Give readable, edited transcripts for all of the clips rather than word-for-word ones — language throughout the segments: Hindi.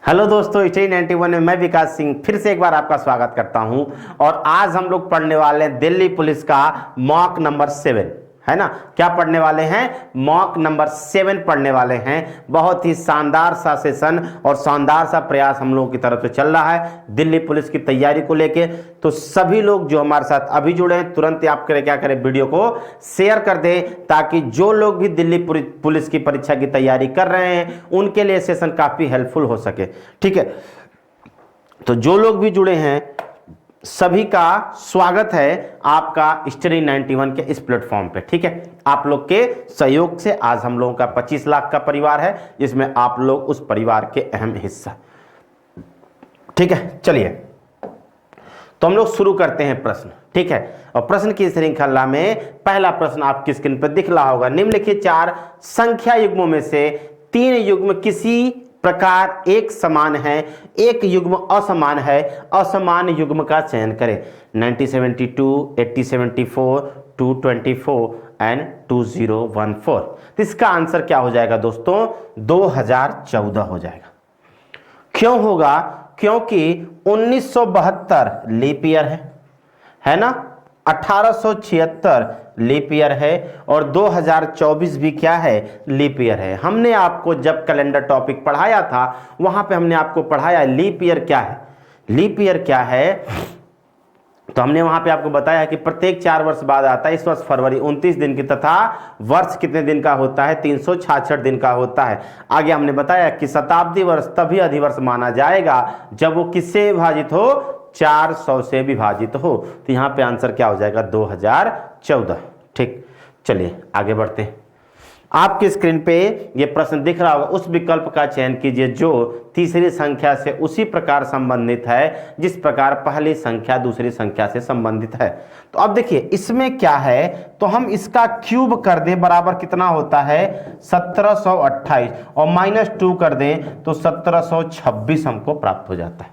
हेलो दोस्तों, स्टडी 91 में मैं विकास सिंह फिर से एक बार आपका स्वागत करता हूं। और आज हम लोग पढ़ने वाले हैं दिल्ली पुलिस का मॉक नंबर 7, है ना। क्या पढ़ने वाले हैं? मॉक नंबर 7 पढ़ने वाले हैं। बहुत ही शानदार सा सेशन और शानदार सा प्रयास हम लोगों की तरफ से चल रहा है दिल्ली पुलिस की तैयारी को लेके। तो सभी लोग जो हमारे साथ अभी जुड़े हैं, तुरंत आप करें क्या करें, वीडियो को शेयर कर दें, ताकि जो लोग भी दिल्ली पुलिस की परीक्षा की तैयारी कर रहे हैं उनके लिए सेशन काफी हेल्पफुल हो सके। ठीक है, तो जो लोग भी जुड़े हैं सभी का स्वागत है आपका स्टडी 91 के इस प्लेटफॉर्म पे। ठीक है, आप लोग के सहयोग से आज हम लोगों का 25 लाख का परिवार है, जिसमें आप लोग उस परिवार के अहम हिस्सा। ठीक है, चलिए तो हम लोग शुरू करते हैं प्रश्न। ठीक है, और प्रश्न की श्रृंखला में पहला प्रश्न आपकी स्क्रीन पर दिख रहा होगा। निम्नलिखित 4 संख्या युग्मों में से 3 युग्म किसी प्रकार एक समान है, एक युग्म असमान है, असमान युग्म का चयन करें। 9072, 8074, 224 एंड 2014। तो इसका आंसर क्या हो जाएगा दोस्तों? 2014 हो जाएगा। क्यों होगा? क्योंकि 1972 लीप ईयर है ना, 1876 लीप ईयर है और 2024 भी क्या है? लीप ईयर है। हमने आपको जब कैलेंडर टॉपिक पढ़ाया था वहां पे हमने आपको पढ़ाया लीप ईयर क्या है। लीप ईयर क्या है? तो हमने वहां पे आपको बताया कि प्रत्येक 4 वर्ष बाद आता है। इस वर्ष फरवरी 29 दिन की, तथा वर्ष कितने दिन का होता है? 366 दिन का होता है। आगे हमने बताया कि शताब्दी वर्ष तभी अधिवर्ष माना जाएगा जब वो किससे विभाजित हो? 400 से विभाजित हो। तो यहां पे आंसर क्या हो जाएगा? 2014। ठीक, चलिए आगे बढ़ते हैं। आपकी स्क्रीन पे ये प्रश्न दिख रहा होगा, उस विकल्प का चयन कीजिए जो तीसरी संख्या से उसी प्रकार संबंधित है जिस प्रकार पहली संख्या दूसरी संख्या से संबंधित है। तो अब देखिए इसमें क्या है, तो हम इसका क्यूब कर दें बराबर कितना होता है? 1728, और -2 कर दें तो 1726 हमको प्राप्त हो जाता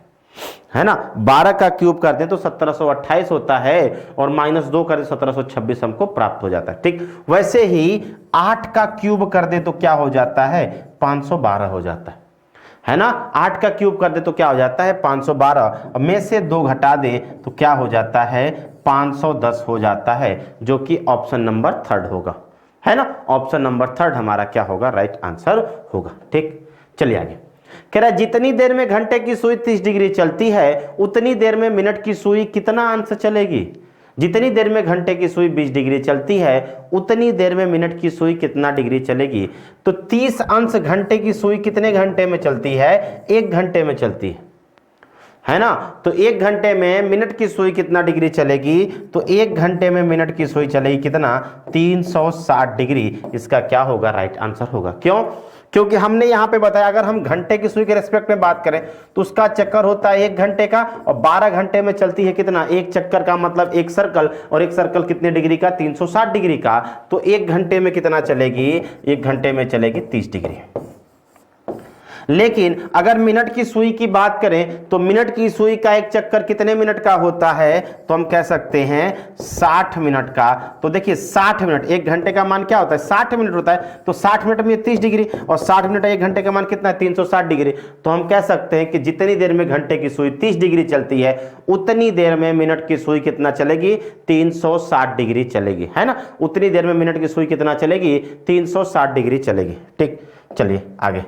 है ना। 12 का क्यूब कर दें तो 1728 होता है और -2 कर दें 1726 हमको प्राप्त हो जाता है। ठीक, वैसे ही 8 का क्यूब कर दें तो क्या हो जाता है? 512 हो जाता है ना। 8 का क्यूब कर दे तो क्या हो जाता है? 512 में से 2 घटा दें तो क्या हो जाता है? 510 हो जाता है, जो कि ऑप्शन नंबर 3 होगा, है ना। ऑप्शन नंबर 3 हमारा क्या होगा? राइट आंसर होगा। ठीक, चलिए आगे। कह रहा है जितनी देर में घंटे की सुई 30 डिग्री चलती है उतनी देर में मिनट की सुई कितना अंश चलेगी? जितनी देर में घंटे की सुई 20 डिग्री चलती है उतनी देर में मिनट की सुई कितना डिग्री चलेगी? तो 30 अंश घंटे की सुई कितने घंटे में चलती है? 1 घंटे में चलती है ना। तो 1 घंटे में मिनट की सुई कितना डिग्री चलेगी? तो 1 घंटे में मिनट की सुई चलेगी कितना? 360 डिग्री। इसका क्या होगा? राइट आंसर होगा। क्यों? क्योंकि हमने यहां पे बताया अगर हम घंटे की सुई के रेस्पेक्ट में बात करें तो उसका चक्कर होता है 1 घंटे का, और 12 घंटे में चलती है कितना? एक चक्कर का मतलब एक सर्कल, और एक सर्कल कितने डिग्री का? 360 डिग्री का। तो 1 घंटे में कितना चलेगी? 1 घंटे में चलेगी 30 डिग्री। लेकिन अगर मिनट की सुई की बात करें तो मिनट की सुई का एक चक्कर कितने मिनट का होता है? तो हम कह सकते हैं 60 मिनट का। तो देखिए 60 मिनट, 1 घंटे का मान क्या होता है? 60 मिनट होता है। तो 60 मिनट में 30 डिग्री, और 60 मिनट 1 घंटे का मान कितना है? 360 डिग्री। तो हम कह सकते हैं कि जितनी देर में घंटे की सुई 30 डिग्री चलती है उतनी देर में मिनट की सुई कितना चलेगी? 360 डिग्री चलेगी, है ना। उतनी देर में मिनट की सुई कितना चलेगी? 360 डिग्री चलेगी। ठीक, चलिए आगे।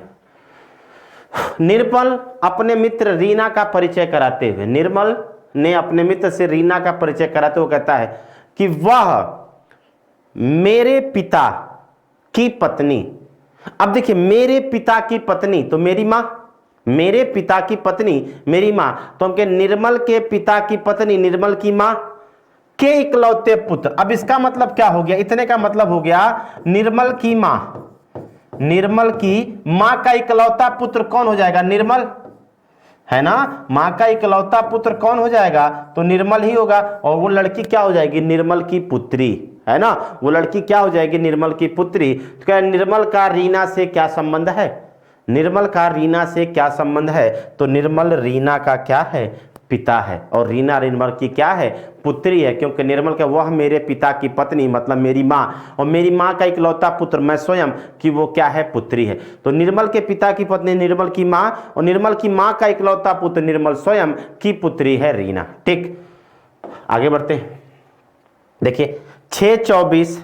निर्मल अपने मित्र रीना का परिचय कराते हुए, निर्मल ने अपने मित्र से रीना का परिचय कराते हुए कहता है कि वह मेरे पिता की पत्नी। अब देखिए मेरे पिता की पत्नी तो मेरी मां, मेरे पिता की पत्नी मेरी मां। तो हम कहे निर्मल के पिता की पत्नी निर्मल की मां के इकलौते पुत्र। अब इसका मतलब क्या हो गया? इतने का मतलब हो गया निर्मल की मां, निर्मल की मां का इकलौता पुत्र कौन हो जाएगा? निर्मल, है ना। मां का इकलौता पुत्र कौन हो जाएगा? तो निर्मल ही होगा। और वो लड़की क्या हो जाएगी? निर्मल की पुत्री, है ना। वो लड़की क्या हो जाएगी? निर्मल की पुत्री। तो क्या निर्मल का रीना से क्या संबंध है? निर्मल का रीना से क्या संबंध है? तो निर्मल रीना का क्या है? पिता है और रीना निर्मल की क्या है, पुत्री है, क्योंकि निर्मल के वह मेरे पिता की पत्नी मतलब मेरी माँ, और मेरी माँ का इकलौता पुत्र मैं स्वयं कि वो क्या है, पुत्री है। तो निर्मल के पिता की पत्नी निर्मल की माँ और निर्मल की माँ का इकलौता पुत्र निर्मल स्वयं की पुत्री है रीना। ठीक, आगे बढ़ते हैं। देखिए 6, 24,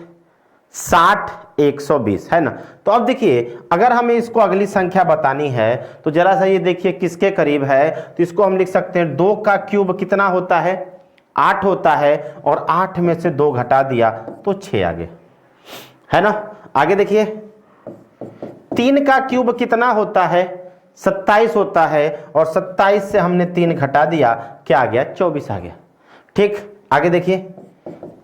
60, 120 है ना। तो अब देखिए अगर हमें इसको अगली संख्या बतानी है तो जरा सा ये देखिए किसके करीब है, तो इसको हम लिख सकते हैं 2 का क्यूब कितना होता है, 8 होता है, और 8 में से 2 घटा दिया तो 6 आ गया, है ना। आगे देखिए 3 का क्यूब कितना होता है, 27 होता है, और 27 से हमने 3 घटा दिया, क्या आ गया, 24 आ गया। ठीक, आगे देखिए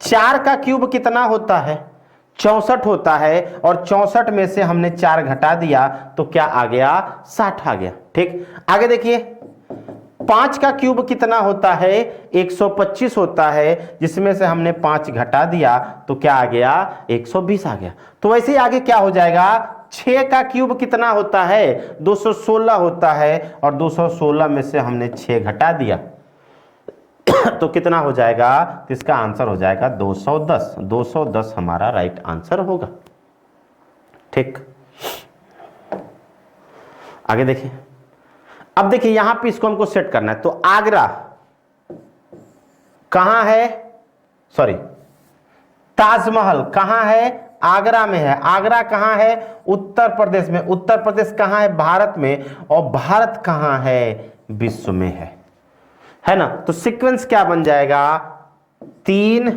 4 का क्यूब कितना होता है, 64 होता है, और 64 में से हमने 4 घटा दिया तो क्या आ गया, 60 आ गया। ठीक, आगे देखिए 5 का क्यूब कितना होता है, 125 होता है, जिसमें से हमने 5 घटा दिया तो क्या आ गया, 120 आ गया। तो वैसे ही आगे क्या हो जाएगा, 6 का क्यूब कितना होता है, 216 होता है, और 216 में से हमने 6 घटा दिया तो कितना हो जाएगा, तो इसका आंसर हो जाएगा 210। 210 हमारा राइट आंसर होगा। ठीक, आगे देखिए। अब देखिए यहां पे इसको हमको सेट करना है। तो आगरा कहां है, सॉरी ताजमहल कहां है, आगरा में है। आगरा कहां है, उत्तर प्रदेश में। उत्तर प्रदेश कहां है, भारत में। और भारत कहां है, विश्व में है ना। तो सीक्वेंस क्या बन जाएगा, 3,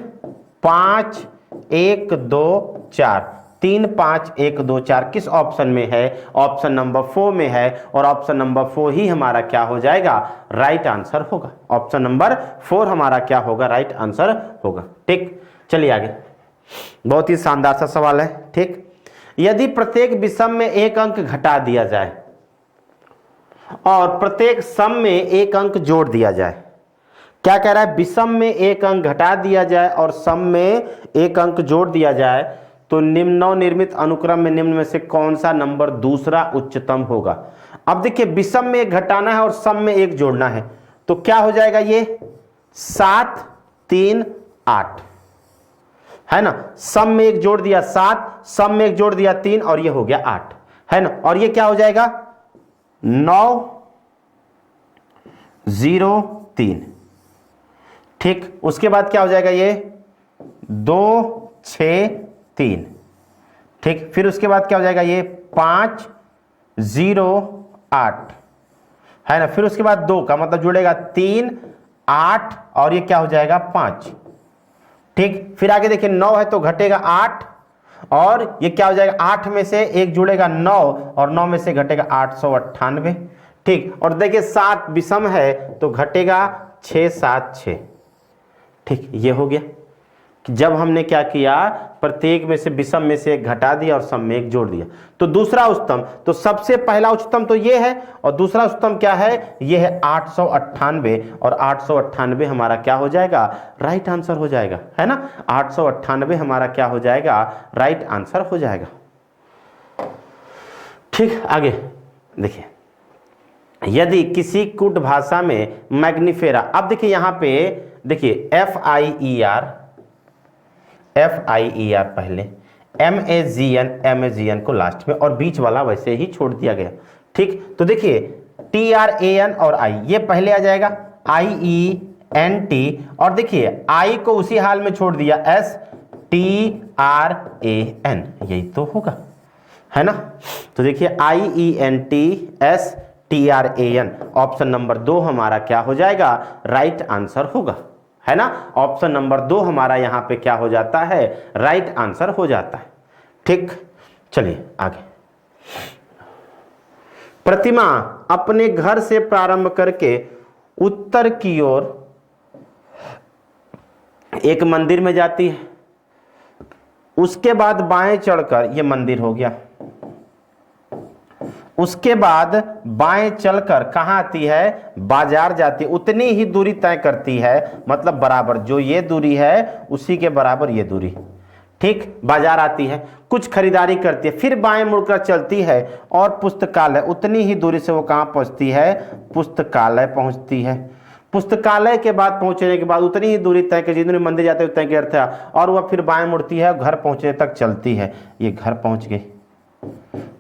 5, 1, 2, 4। 3, 5, 1, 2, 4 किस ऑप्शन में है, ऑप्शन नंबर 4 में है, और ऑप्शन नंबर 4 ही हमारा क्या हो जाएगा, राइट आंसर होगा। ऑप्शन नंबर 4 हमारा क्या होगा, राइट आंसर होगा। ठीक, चलिए आगे। बहुत ही शानदार सा सवाल है। ठीक, यदि प्रत्येक विषम में एक अंक घटा दिया जाए और प्रत्येक सम में एक अंक जोड़ दिया जाए, क्या कह रहा है, विषम में एक अंक घटा दिया जाए और सम में एक अंक जोड़ दिया जाए, तो नवनिर्मित अनुक्रम में निम्न में से कौन सा नंबर दूसरा उच्चतम होगा। अब देखिए विषम में एक घटाना है और सम में एक जोड़ना है, तो क्या हो जाएगा, ये 7, 3, 8 है ना। सम में एक जोड़ दिया 7, सम में एक जोड़ दिया 3, और ये हो गया 8 है ना। और ये क्या हो जाएगा, 9, 0, 3। ठीक, उसके बाद क्या हो जाएगा, ये 2, 6, 3। ठीक, फिर उसके बाद क्या हो जाएगा, ये 5, 0, 8 है ना। फिर उसके बाद 2 का मतलब जुड़ेगा 3, 8, और ये क्या हो जाएगा, 5। ठीक, फिर आगे देखिए 9 है तो घटेगा 8, और ये क्या हो जाएगा, 8 में से एक जुड़ेगा 9, और 9 में से घटेगा 898। ठीक, और देखिए 7 विषम है तो घटेगा 6, 7, 6। ठीक, ये हो गया कि जब हमने क्या किया, प्रत्येक में से विषम में से एक घटा दिया और सम में एक जोड़ दिया। तो दूसरा उच्चतम, तो सबसे पहला उच्चतम तो ये है, और दूसरा उच्चतम क्या है, ये है 898, और 898 हमारा क्या हो जाएगा, राइट आंसर हो जाएगा, है ना। 898 हमारा क्या हो जाएगा, राइट आंसर हो जाएगा। ठीक, आगे देखिए, यदि किसी कुट भाषा में मैग्निफेरा, अब देखिए यहां पे देखिए FIER पहले, MAGN को लास्ट में, और बीच वाला वैसे ही छोड़ दिया गया। ठीक, तो देखिए TRAN और I ये पहले आ जाएगा, IENT, और देखिए I को उसी हाल में छोड़ दिया, STRAN, यही तो होगा, है ना। तो देखिए IENTSTRAN, ऑप्शन नंबर 2 हमारा क्या हो जाएगा, राइट आंसर होगा, है ना। ऑप्शन नंबर 2 हमारा यहां पे क्या हो जाता है, राइट आंसर हो जाता है। ठीक, चलिए आगे। प्रतिमा अपने घर से प्रारंभ करके उत्तर की ओर एक मंदिर में जाती है, उसके बाद बाएं चढ़कर, ये मंदिर हो गया, उसके बाद बाएं चलकर कहां आती है, बाजार जाती है, उतनी ही दूरी तय करती है, मतलब बराबर, जो ये दूरी है उसी के बराबर ये दूरी। ठीक, बाजार आती है, कुछ खरीदारी करती है, फिर बाएं मुड़कर चलती है और पुस्तकालय, उतनी ही दूरी से वो कहां पहुंचती है, पुस्तकालय पहुंचती है। पुस्तकालय के बाद पहुंचने के बाद उतनी ही दूरी तय कर, जितनी मंदिर जाते उतने के अर्थ है, और वह फिर बाएं मुड़ती है, घर पहुंचने तक चलती है। ये घर पहुंच गई,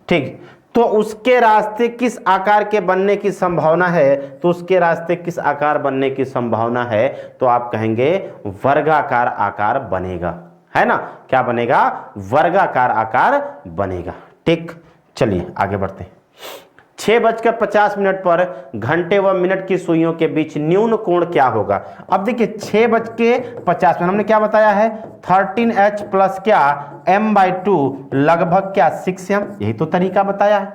ठीक। तो उसके रास्ते किस आकार के बनने की संभावना है, तो उसके रास्ते किस आकार बनने की संभावना है, तो आप कहेंगे वर्गाकार आकार बनेगा, है ना। क्या बनेगा, वर्गाकार आकार बनेगा, ठीक। चलिए आगे बढ़ते हैं। 6:50 पर घंटे व मिनट की सुइयों के बीच न्यून कोण क्या होगा। अब देखिए 6:50 हमने क्या बताया है, 13h प्लस क्या m/2 लगभग क्या 6m, यही तो तरीका बताया है।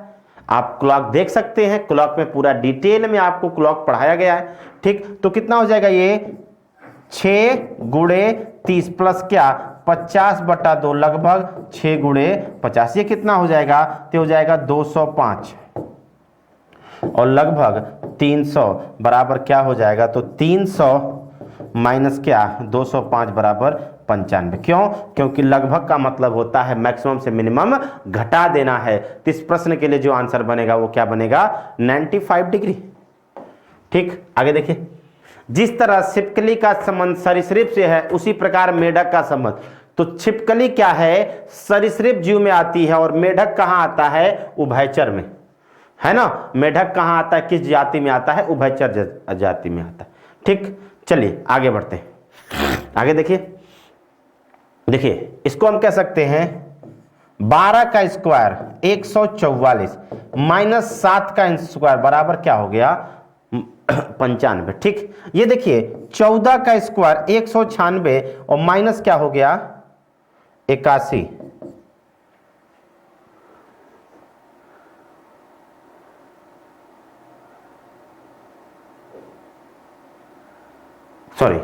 आप क्लॉक देख सकते हैं, क्लॉक में पूरा डिटेल में आपको क्लॉक पढ़ाया गया है, ठीक। तो कितना हो जाएगा, ये 6 गुणे 30 प्लस क्या 50/2 लगभग 6 गुणे 50, ये कितना हो जाएगा, तो हो जाएगा 205 और लगभग 300 बराबर क्या हो जाएगा, तो 300 माइनस क्या 205 बराबर 95। क्यों, क्योंकि लगभग का मतलब होता है मैक्सिमम से मिनिमम घटा देना है। तो इस प्रश्न के लिए जो आंसर बनेगा वो क्या बनेगा, 95 डिग्री, ठीक। आगे देखिए, जिस तरह छिपकली का संबंध सरीसृप से है उसी प्रकार मेढक का संबंध। तो छिपकली क्या है, सरीसृप जीव में आती है, और मेढक कहां आता है, उभयचर में, है ना। मेढक कहां आता है, किस जाति में आता है, उभयचर जाति में आता है, ठीक। चलिए आगे बढ़ते हैं। आगे देखिए, देखिए इसको हम कह सकते हैं 12 का स्क्वायर 144 माइनस 7 का स्क्वायर बराबर क्या हो गया 95, ठीक। ये देखिए 14 का स्क्वायर 196 और माइनस क्या हो गया 81, सॉरी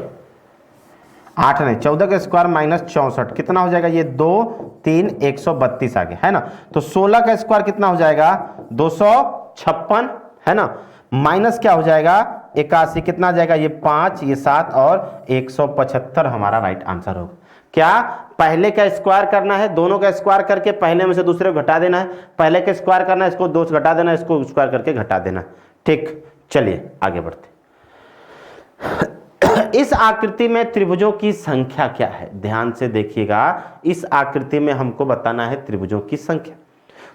8 नहीं, 14 का स्क्वायर माइनस 64 कितना हो जाएगा, ये 2 3 132 आ गया, है ना। तो 16 का स्क्वायर कितना हो जाएगा 256, है ना, माइनस क्या हो जाएगा 81, कितना आ जाएगा, ये 5 ये 7 और 175 हमारा राइट आंसर होगा। क्या, पहले का स्क्वायर करना है, दोनों का स्क्वायर करके पहले में से दूसरे को घटा देना है, पहले का स्क्वायर करना है, इसको 2 से घटा देना है, इसको स्क्वायर करके घटा देना, ठीक। चलिए आगे बढ़ते। इस आकृति में त्रिभुजों की संख्या क्या है, ध्यान से देखिएगा, इस आकृति में हमको बताना है त्रिभुजों की संख्या।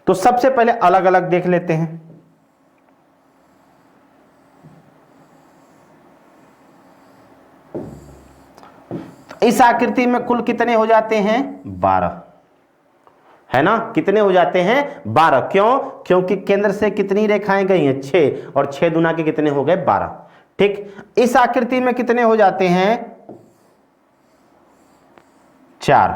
तो सबसे पहले अलग अलग देख लेते हैं। तो इस आकृति में कुल कितने हो जाते हैं 12, है ना, कितने हो जाते हैं 12। क्यों, क्योंकि केंद्र से कितनी रेखाएं गई हैं 6, और 6 दूना के कितने हो गए 12, ठीक। इस आकृति में कितने हो जाते हैं 4,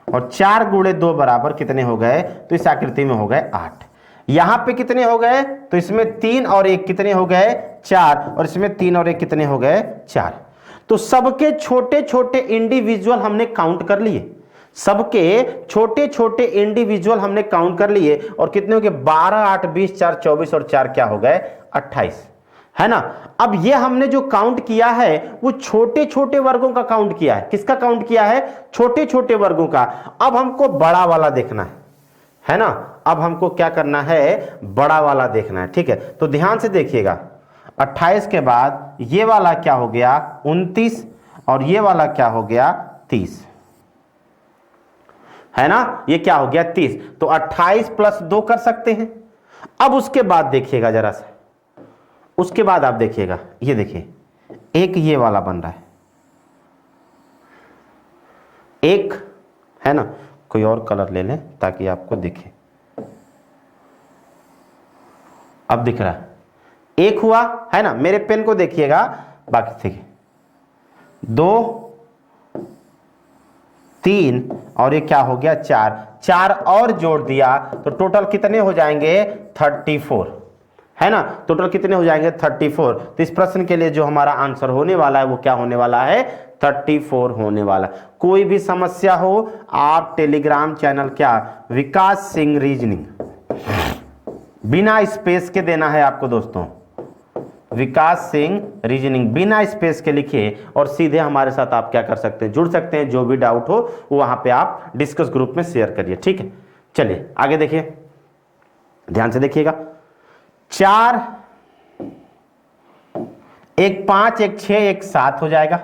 और 4 गुणे 2 बराबर कितने हो गए, तो इस आकृति में हो गए 8। यहां पे कितने हो गए, तो इसमें 3 और 1 कितने हो गए 4, और इसमें 3 और 1 कितने हो गए 4। तो सबके छोटे छोटे इंडिविजुअल हमने काउंट कर लिए, सबके छोटे छोटे इंडिविजुअल हमने काउंट कर लिए, और कितने हो गए 12 8 20 4 24 और 4 क्या हो गए 28, है ना। अब ये हमने जो काउंट किया है वो छोटे छोटे वर्गों का काउंट किया है, किसका काउंट किया है, छोटे छोटे वर्गों का। अब हमको बड़ा वाला देखना है ना, अब हमको क्या करना है, बड़ा वाला देखना है, ठीक है। तो ध्यान से देखिएगा, 28 के बाद ये वाला क्या हो गया 29, और ये वाला क्या हो गया 30, है ना, ये क्या हो गया 30। तो 28 + 2 कर सकते हैं। अब उसके बाद देखिएगा जरा सा, उसके बाद आप देखिएगा, ये देखिए एक ये वाला बन रहा है, एक, है ना, कोई और कलर ले लें ताकि आपको दिखे। अब दिख रहा है, एक हुआ, है ना, मेरे पेन को देखिएगा, बाकी देखिए 2 3 और ये क्या हो गया 4, 4 और जोड़ दिया तो टोटल कितने हो जाएंगे 34, है ना, टोटल कितने हो जाएंगे 34। तो इस प्रश्न के लिए जो हमारा आंसर होने वाला है वो क्या होने वाला है 34 होने वाला। कोई भी समस्या हो आप टेलीग्राम चैनल क्या विकास सिंह रीजनिंग बिना स्पेस के देना है आपको दोस्तों, विकास सिंह रीजनिंग बिना स्पेस के लिखिए और सीधे हमारे साथ आप क्या कर सकते हैं, जुड़ सकते हैं। जो भी डाउट हो वो वहां पे आप डिस्कस ग्रुप में शेयर करिए, ठीक है। चलिए आगे देखिए, ध्यान से देखिएगा, 4 एक 5, एक 6, एक 7 हो जाएगा।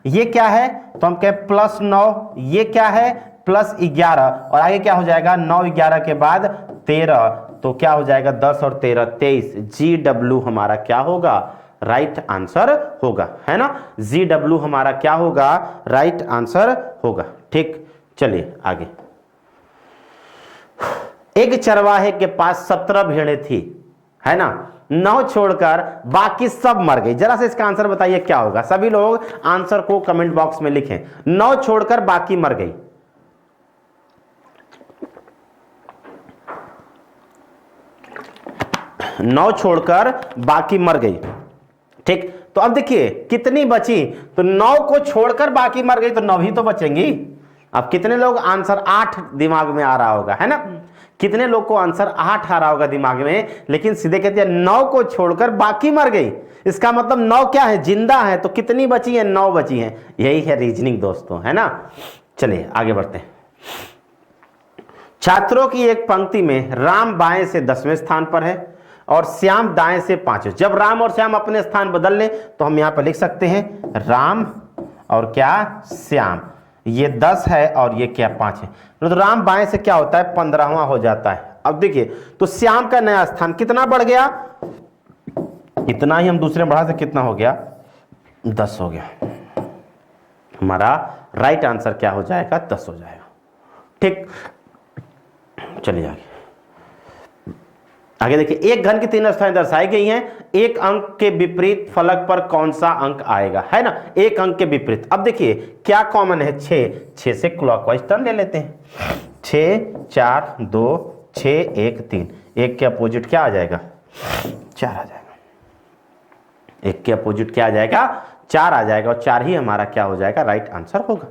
ये क्या है तो हम कहें +9, ये क्या है +11, और आगे क्या हो जाएगा 9 11 के बाद 13, तो क्या हो जाएगा 10 और 13 23। GW हमारा क्या होगा, राइट आंसर होगा, है ना। GW हमारा क्या होगा, राइट आंसर होगा। ठीक, चलिए आगे। एक चरवाहे के पास 17 भेड़ें थी, है ना, 9 छोड़कर बाकी सब मर गई। जरा से इसका आंसर बताइए क्या होगा। सभी लोग आंसर को कमेंट बॉक्स में लिखें। 9 छोड़कर बाकी मर गई। नौ छोड़कर बाकी मर गई। ठीक, तो अब देखिए कितनी बची, तो 9 को छोड़कर बाकी मर गई तो 9 ही तो बचेंगी। अब कितने लोग आंसर 8 दिमाग में आ रहा होगा, है ना, कितने लोग को आंसर 8 आ रहा होगा दिमाग में, लेकिन सीधे कहते हैं 9 को छोड़कर बाकी मर गई। इसका मतलब 9 क्या है, जिंदा है, तो कितनी बची है, 9 बची है। यही है रीजनिंग दोस्तों, है ना। चलिए आगे बढ़ते हैं। छात्रों की एक पंक्ति में राम बाएं से 10वें स्थान पर है और श्याम दाएं से 5वें। जब राम और श्याम अपने स्थान बदल ले तो हम यहां पर लिख सकते हैं राम और क्या, श्याम। ये 10 है और ये क्या 5 है, तो राम बाएं से क्या होता है 15वां हो जाता है। अब देखिए तो श्याम का नया स्थान कितना बढ़ गया, इतना ही हम दूसरे बढ़ा से कितना हो गया 10 हो गया। हमारा राइट आंसर क्या हो जाएगा 10 हो जाएगा। ठीक, चलिए आगे। आगे देखिए, एक घन की 3 अवस्थाएं दर्शाई गई हैं, एक अंक के विपरीत फलक पर कौन सा अंक आएगा, है ना, एक अंक के विपरीत। अब देखिए क्या कॉमन है, 6 से क्लॉकवाइज टर्न ले लेते हैं। 6 4 2 6 1 3, एक के अपोजिट क्या आ जाएगा 4 आ जाएगा। एक के अपोजिट क्या आ जाएगा 4 आ जाएगा, और 4 ही हमारा क्या हो जाएगा, राइट आंसर होगा।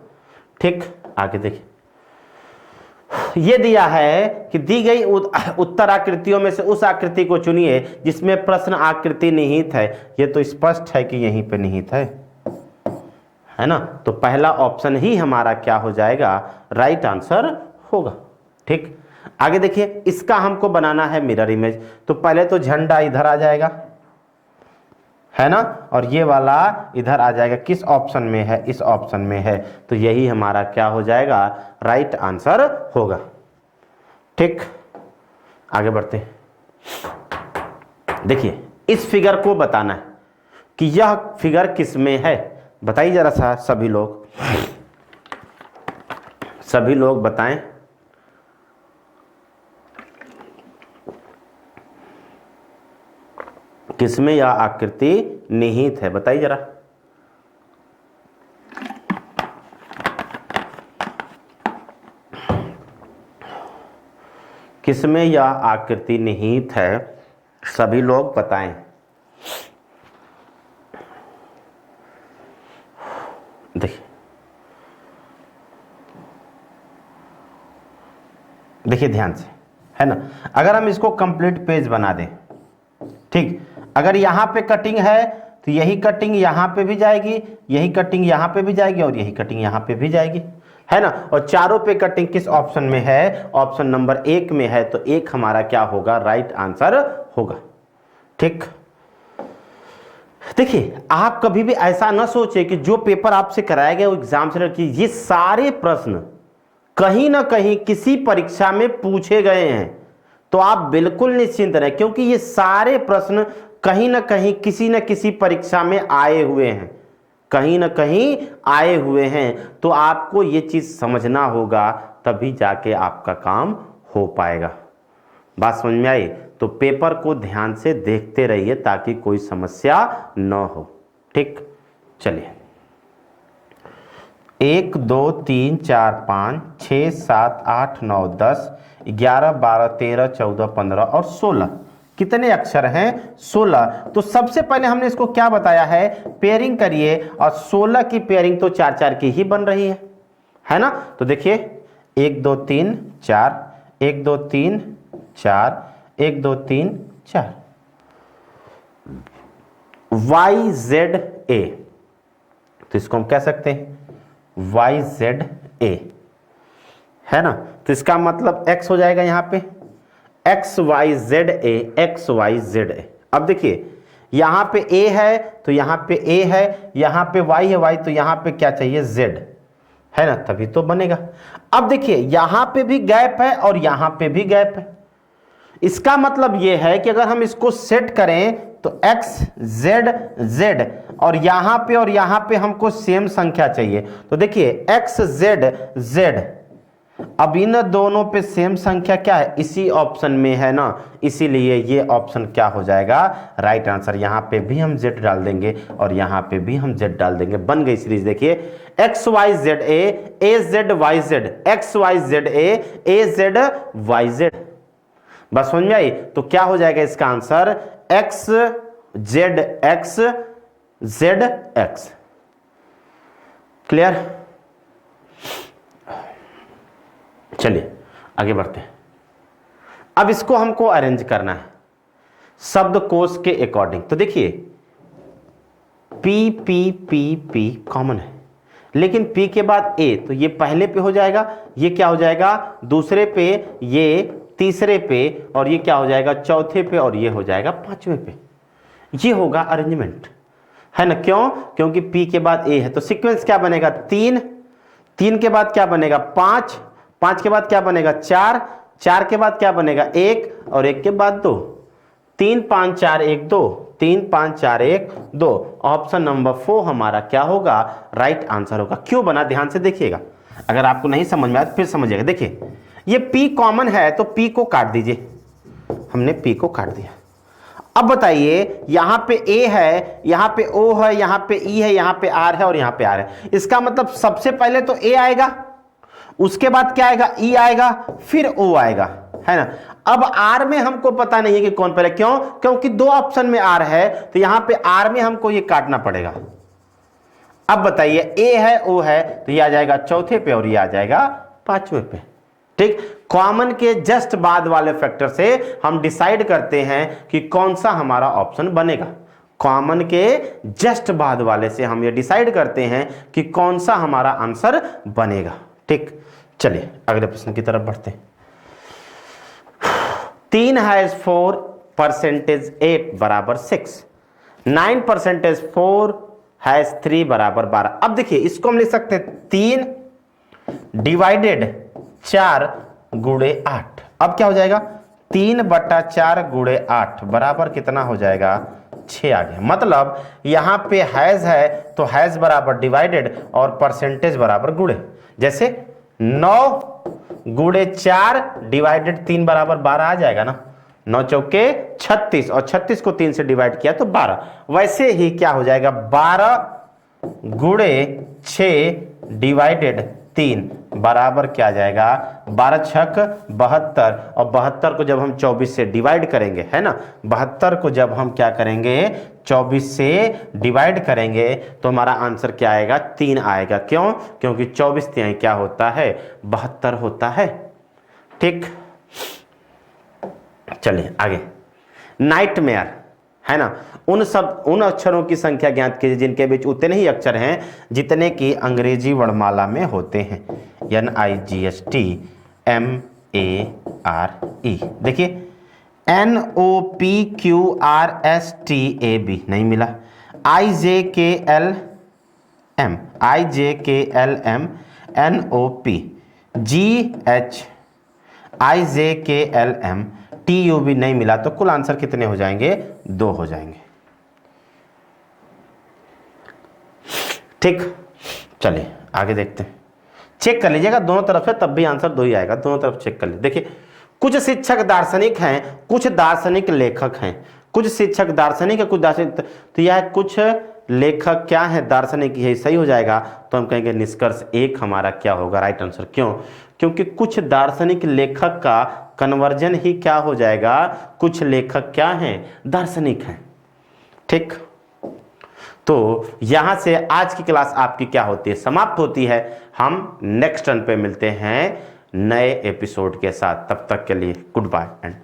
ठीक, आगे देखिए, यह दिया है कि दी गई उत्तर आकृतियों में से उस आकृति को चुनिए जिसमें प्रश्न आकृति निहित है। यह तो स्पष्ट है कि यहीं पे निहित है ना, तो पहला ऑप्शन ही हमारा क्या हो जाएगा, राइट आंसर होगा। ठीक, आगे देखिए, इसका हमको बनाना है मिरर इमेज, तो पहले तो झंडा इधर आ जाएगा, है ना, और ये वाला इधर आ जाएगा। किस ऑप्शन में है, इस ऑप्शन में है, तो यही हमारा क्या हो जाएगा, राइट आंसर होगा। ठीक, आगे बढ़ते हैं। देखिए इस फिगर को बताना है कि यह फिगर किस में है, बताइए जरा सा सभी लोग बताएं। किसमें यह आकृति निहित है, बताइए जरा। किसमें यह आकृति निहित है, सभी लोग बताएं। देखिए ध्यान से, है ना, अगर हम इसको कंप्लीट पेज बना दें, ठीक, अगर यहां पे कटिंग है तो यही कटिंग यहां पे भी जाएगी, यही कटिंग यहां पे भी जाएगी, और यही कटिंग यहां पे भी जाएगी, है ना, और चारों पे कटिंग किस ऑप्शन में है, ऑप्शन नंबर 1 में है, तो 1 हमारा क्या होगा, राइट आंसर होगा। ठीक, देखिए आप कभी भी ऐसा ना सोचे कि जो पेपर आपसे कराया गया वो एग्जाम से लड़की, ये सारे प्रश्न कहीं ना कहीं किसी परीक्षा में पूछे गए हैं, तो आप बिल्कुल निश्चिंत रहें, क्योंकि ये सारे प्रश्न कहीं ना कहीं किसी न किसी परीक्षा में आए हुए हैं, कहीं ना कहीं आए हुए हैं। तो आपको ये चीज समझना होगा, तभी जाके आपका काम हो पाएगा। बात समझ में आई? तो पेपर को ध्यान से देखते रहिए ताकि कोई समस्या न हो। ठीक, चलिए 1 2 3 4 5 6 7 8 9 10 11 12 13 14 15 और 16, कितने अक्षर हैं 16। तो सबसे पहले हमने इसको क्या बताया है, पेयरिंग करिए, और 16 की पेयरिंग तो 4 4 की ही बन रही है ना। तो देखिए 1 2 3 4 1 2 3 4 1 2 3 4 YZA, तो इसको हम कह सकते हैं YZA, है ना। तो इसका मतलब x हो जाएगा यहाँ पे XYZA XYZA। अब देखिए यहां पे a है तो यहां पे a है, यहां पे y है y, तो यहां पे क्या चाहिए z, है ना, तभी तो बनेगा। अब देखिए यहां पे भी गैप है और यहां पे भी गैप है। इसका मतलब यह है कि अगर हम इसको सेट करें तो x z z और यहां पे हमको सेम संख्या चाहिए। तो देखिए x z z, अब इन दोनों पे सेम संख्या क्या है, इसी ऑप्शन में है ना, इसीलिए ये ऑप्शन क्या हो जाएगा, राइट आंसर। यहां पे भी हम z डाल देंगे और यहां पे भी हम z डाल देंगे, बन गई सीरीज। देखिए x y z a z y z, x y z a z y z, बस समझ में आई। तो क्या हो जाएगा इसका answer, x z x z x। Clear? चलिए आगे बढ़ते हैं। अब इसको हमको अरेंज करना है शब्दकोश के अकॉर्डिंग। तो देखिए P P P P common है, लेकिन P के बाद A, तो ये पहले पे हो जाएगा, ये क्या हो जाएगा दूसरे पे, ये तीसरे पे, और ये क्या हो जाएगा चौथे पे, और ये हो जाएगा पांचवें पे। ये होगा अरेंजमेंट, है ना। क्यों? क्योंकि P के बाद A है, तो सीक्वेंस क्या बनेगा, 3, 3 के बाद क्या बनेगा 5, 5 के बाद क्या बनेगा 4, 4 के बाद क्या बनेगा 1, और 1 के बाद 2, 3 5 4 1 2, 3 5 4 1 2। ऑप्शन नंबर 4 हमारा क्या होगा, राइट आंसर होगा। क्यों बना, ध्यान से देखिएगा, अगर आपको नहीं समझ में आया तो फिर समझिएगा। देखिए ये P कॉमन है तो P को काट दीजिए, हमने P को काट दिया। अब बताइए यहां पे A है, यहां पे O है, यहां पे E है, यहां पे R है और यहां पे R है। इसका मतलब सबसे पहले तो A आएगा, उसके बाद क्या आएगा E आएगा, फिर O आएगा, है ना। अब R में हमको पता नहीं है कि कौन पहले, क्यों? क्योंकि 2 ऑप्शन में R है, तो यहां पे R में हमको ये काटना पड़ेगा। अब बताइए A है O है, तो ये आ जाएगा चौथे पे और ये आ जाएगा पांचवें पे। ठीक, कॉमन के जस्ट बाद वाले फैक्टर से हम डिसाइड करते हैं कि कौन सा हमारा ऑप्शन बनेगा। कॉमन के जस्ट बाद वाले से हम ये डिसाइड करते हैं कि कौन सा हमारा आंसर बनेगा। ठीक, चलिए अगले प्रश्न की तरफ बढ़ते हैं। 3 है 4 परसेंटेज 8 बराबर 6, 9 परसेंटेज 4 है 3 बराबर 12। अब देखिए इसको हम लिख सकते हैं 3 डिवाइडेड 4 गुणे 8। अब क्या हो जाएगा 3/4 गुणे 8 बराबर कितना हो जाएगा 6 आ गया। मतलब यहां पे हैज है तो हैज बराबर डिवाइडेड और परसेंटेज बराबर गुणे। जैसे 9 गुणे 4 डिवाइडेड 3 बराबर 12 आ जाएगा ना, 9 चौके 36 और 36 को 3 से डिवाइड किया तो 12। वैसे ही क्या हो जाएगा 12 गुणे 6 डिवाइडेड 3 बराबर क्या आ जाएगा 12 छक 72, और 72 को जब हम 24 से डिवाइड करेंगे, है ना, 72 को जब हम क्या करेंगे 24 से डिवाइड करेंगे तो हमारा आंसर क्या आएगा 3 आएगा। क्यों? क्योंकि 24 तिहाई क्या होता है 72 होता है। ठीक, चलिए आगे। नाइटमेयर, है ना, उन अक्षरों की संख्या ज्ञात कीजिए जिनके बीच उतने ही अक्षर हैं जितने की अंग्रेजी वर्णमाला में होते हैं। NIGHT MARE। देखिए NOPQRSTAB नहीं मिला, IJKLM NOP GH IJKLM TUB नहीं मिला, तो कुल आंसर कितने हो जाएंगे 2 हो जाएंगे। ठीक, चलिए आगे देखते हैं। चेक कर लीजिएगा दोनों तरफ से, तब भी आंसर 2 ही आएगा। दोनों तरफ चेक कर लीजिए। देखिए कुछ शिक्षक दार्शनिक हैं, कुछ दार्शनिक लेखक हैं। कुछ शिक्षक दार्शनिक है, कुछ दार्शनिक, तो यह कुछ लेखक क्या है दार्शनिक है, सही हो जाएगा। तो हम कहेंगे निष्कर्ष 1 हमारा क्या होगा राइट आंसर। क्यों? क्योंकि कुछ दार्शनिक लेखक का कन्वर्जन ही क्या हो जाएगा, कुछ लेखक क्या हैं दार्शनिक हैं। ठीक, तो यहां से आज की क्लास आपकी क्या होती है समाप्त होती है। हम नेक्स्ट टर्न पे मिलते हैं नए एपिसोड के साथ, तब तक के लिए गुड बाय एंड